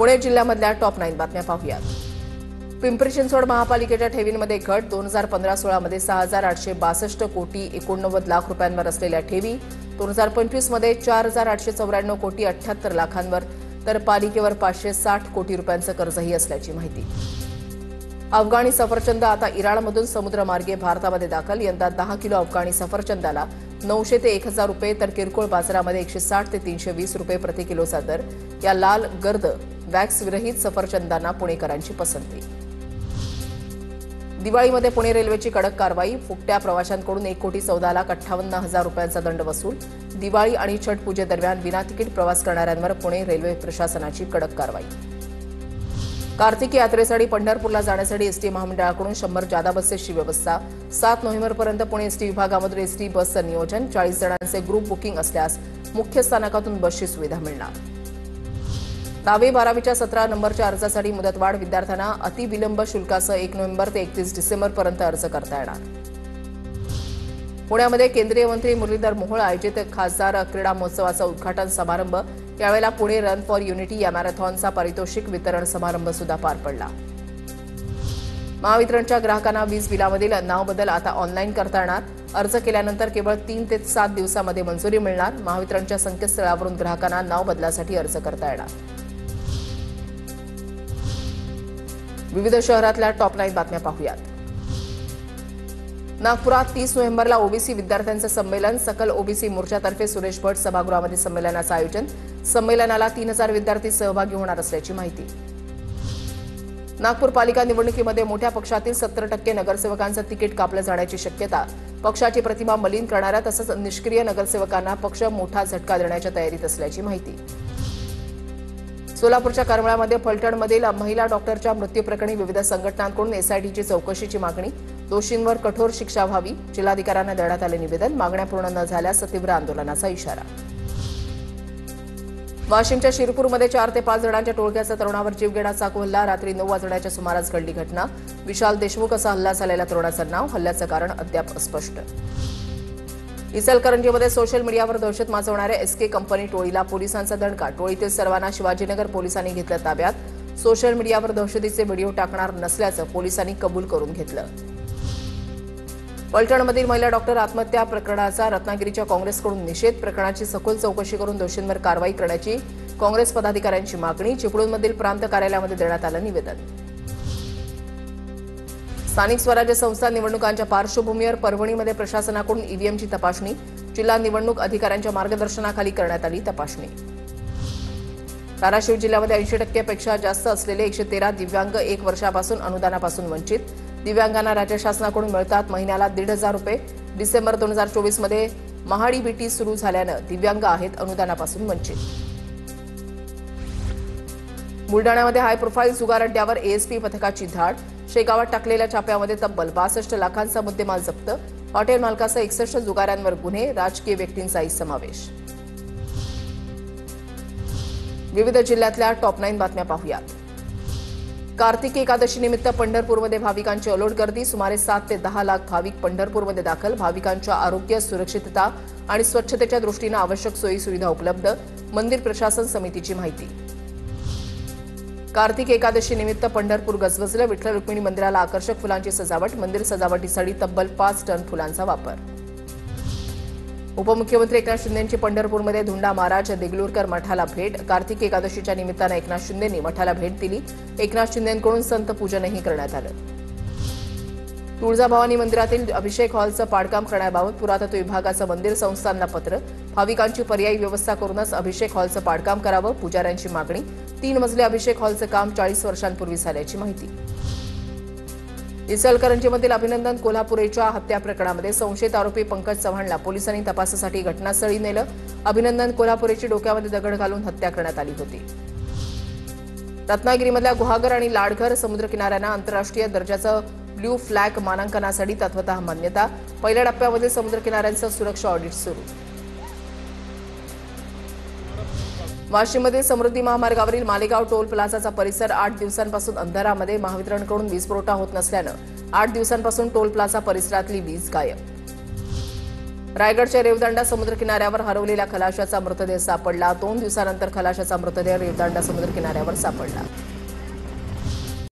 Pune जिल्ह्यामधल्या top 9 बातम्या पाहूयात। पिंपरी चिंचवड महापालिकेच्या ठेवींमध्ये घट 2015-16 मध्ये 6,862 कोटी 89 लाख रुपयांवर असलेल्या ठेवी 2025 मध्ये 4,894 कोटी 78 लाखांवर तर पालिकेवर 560 कोटी रुपयांचं कर्जही असल्याची माहिती। अफगाणी सफरचंद आता इराणमधून समुद्रमार्गे भारतामध्ये दाखल। यंदा 10 किलो अफगाणी सफरचंदाला 900 ते 1,000 रुपये तर किरकोळ बाजारामध्ये 160 ते 320 रुपये प्रति किलोचा दर। या लाल गर्द वॅक्स विरहित सफरचंदांना पुणेकरांची पसंती। दिवाळीमध्ये पुणे रेल्वेची कडक कारवाई। फुकट्या प्रवाशांकडून 1,14,58,000 रुपयांचा दंड वसूल। दिवाळी आणि छठ पूजेदरम्यान विना तिकीट प्रवास करणाऱ्यांवर पुणे रेल्वे प्रशासनाची कडक कारवाई। कार्तिकी यात्रेसाठी पंढरपूरला जाण्यासाठी एसटी महामंडळाकडून 100 जादा बसेसची व्यवस्था। 7 नोव्हेंबरपर्यंत पुणे एसटी विभागामधून एसटी बसचं नियोजन। 40 जणांचे ग्रुप बुकिंग असल्यास मुख्य स्थानकातून बसची सुविधा मिळणार। 10वी-12वीच्या 17 नंबरच्या अर्जासाठी मुदतवाढ। विद्यार्थ्यांना अतिविलंब शुल्कासह 1 नोव्हेंबर ते 31 डिसेंबरपर्यंत अर्ज करता येणार। पुण्यामध्ये केंद्रीय मंत्री मुरलीधर मोहोळ आयोजित खासदार क्रीडा महोत्सवाचा उद्घाटन समारंभ। यावेळेला पुणे रन फॉर युनिटी या मॅरेथॉनचा पारितोषिक वितरण समारंभ सुद्धा पार पडला। महावितरणच्या ग्राहकांना वीज बिलामधील नाव बदल आता ऑनलाईन करता येणार। अर्ज केल्यानंतर केवळ 3 ते 7 दिवसांमध्ये मंजुरी मिळणार। महावितरणच्या संकेतस्थळावरून ग्राहकांना नाव बदलासाठी अर्ज करता येणार। विविध शहरातल्या टॉप 9 बातम्या पाहूयात। नागपुरात 30 नोव्हेंबरला ओबीसी विद्यार्थ्यांचं संमेलन। सकल ओबीसी मोर्चातर्फे सुरेश भट सभागृहामध्ये संमेलनाचं आयोजन। संमेलनाला 3000 विद्यार्थी सहभागी होणार असल्याची माहिती। नागपूर पालिका निवडणुकीमध्ये मोठ्या पक्षातील 70% नगरसेवकांचं तिकीट कापलं जाण्याची शक्यता। पक्षाची प्रतिमा मलिन करणाऱ्या तसंच निष्क्रिय नगरसेवकांना पक्ष मोठा झटका देण्याच्या तयारीत असल्याची माहिती। सोलापूरच्या करमाळ्यामध्ये फलटणमधील महिला डॉक्टरच्या मृत्यूप्रकरणी विविध संघटनांकडून एसआयटीची चौकशीची मागणी। दोषींवर कठोर शिक्षा व्हावी। जिल्हाधिकाऱ्यांना देण्यात आले निवेदन। मागण्या पूर्ण न झाल्यास तीव्र आंदोलनाचा इशारा। वाशिमच्या शिरपूरमध्ये 4 ते 5 जणांच्या टोळक्याचा तरुणावर जीवघेणा चाकू हल्ला। रात्री 9 वाजण्याच्या सुमारास घडली घटना। विशाल देशमुख असा हल्ला झालेल्या तरुणाचं नाव। हल्ल्याचं कारण अद्याप अस्पष्ट। इचलकरंजीमध्ये सोशल मीडियावर दहशत माजवणाऱ्या एसके कंपनी टोळीला पोलिसांचा दणका। टोळीतील सर्वांना शिवाजीनगर पोलिसांनी घेतलं ताब्यात। सोशल मीडियावर दहशतीचे व्हिडिओ टाकणार नसल्याचं पोलिसांनी कबूल करून घेतलं। फलटणमधील महिला डॉक्टर आत्महत्या प्रकरणाचा रत्नागिरीच्या काँग्रेसकडून निषेध। प्रकरणाची सखोल चौकशी करून दोषींवर कारवाई करण्याची काँग्रेस पदाधिकाऱ्यांची मागणी। चिपळूणमधील प्रांत कार्यालयामध्ये देण्यात आलं निवेदन। स्थानिक स्वराज्य संस्था निवडणुकांच्या पार्श्वभूमीवर परभणीमध्ये प्रशासनाकडून ईव्हीएमची तपासणी। जिल्हा निवडणूक अधिकाऱ्यांच्या मार्गदर्शनाखाली करण्यात आली तपासणी। धाराशिव जिल्ह्यामध्ये 80% पेक्षा जास्त असलेले 113 दिव्यांग 1 वर्षापासून अनुदानापासून वंचित। दिव्यांगांना राज्य शासनाकडून मिळतात महिन्याला 1,500 रुपये। डिसेंबर 2024 मध्ये महाडी बीटी सुरू झाल्यानं दिव्यांग आहेत अनुदानापासून वंचित। बुलडाण्यामध्ये हाय प्रोफाईल जुगार अड्ड्यावर एएसपी पथकाची धाड। शेगावात टाकलेल्या छाप्यामध्ये तब्बल 62 लाखांचा मुद्देमाल जप्त। हॉटेल मालकासह 61 जुगाऱ्यांवर गुन्हे। राजकीय व्यक्तींचाही समावेश। विविध जिल्ह्यातल्या टॉप 9 बातम्या पाहूयात। कार्तिकी एकादशी निमित्त पंढरपूरमध्ये भाविकांची अलोट गर्दी। सुमारे 7 ते 10 लाख भाविक पंढरपूरमध्ये दाखल। भाविकांच्या आरोग्य, सुरक्षितता आणि स्वच्छतेच्या दृष्टीनं आवश्यक सोयी सुविधा उपलब्ध। मंदिर प्रशासन समितीची माहिती। कार्तिक एकादशी निमित्त पंढरपूर गजबजलं। विठ्ठल रुक्मिणी मंदिराला आकर्षक फुलांची सजावट। मंदिर सजावटीसाठी तब्बल 5 टन फुलांचा वापर। उपमुख्यमंत्री एकनाथ शिंदेंची पंढरपूरमध्ये धुंडा महाराज देगलूरकर मठाला भेट। कार्तिक एकादशीच्या निमित्तानं एकनाथ शिंदेंनी मठाला भेट दिली। एकनाथ शिंदेंकडून संत पूजनही करण्यात आलं। तुळजाभवानी मंदिरातील अभिषेक हॉलचं पाडकाम करण्याबाबत पुरातत्व विभागाचं मंदिर संस्थांना पत्र। भाविकांची पर्यायी व्यवस्था करूनच अभिषेक हॉलचं पाडकाम करावं पुजाऱ्यांची मागणी। 3 मजली अभिषेक हॉलचं काम 40 वर्षांपूर्वी झाल्याची माहिती। इचलकरंजीमधील अभिनंदन कोल्हापुरेच्या हत्या प्रकरणामध्ये संशयित आरोपी पंकज चव्हाणला पोलिसांनी तपासासाठी घटनास्थळी नेलं। अभिनंदन कोल्हापुरेची डोक्यामध्ये दगड घालून हत्या करण्यात आली होती। रत्नागिरीमधल्या गुहागर आणि लाडघर समुद्रकिनाऱ्यांना आंतरराष्ट्रीय दर्जाचं ब्ल्यू फ्लॅग मानांकनासाठी तत्वतः मान्यता। पहिल्या टप्प्यामध्ये समुद्रकिनाऱ्यांचं सुरक्षा ऑडिट सुरू। वाशिममधील समृद्धी महामार्गावरील मालेगाव टोल प्लाझाचा परिसर 8 दिवसांपासून अंधारामध्ये। महावितरणकडून वीज पुरवठा होत नसल्यानं 8 दिवसांपासून टोल प्लाझा परिसरातली वीज गायब। रायगडच्या रेवदंडा समुद्रकिनाऱ्यावर हरवलेल्या खलाशाचा मृतदेह सापडला. 2 दिवसानंतर खलाशाचा मृतदेह रेवदंडा समुद्रकिनाऱ्यावर सापडला.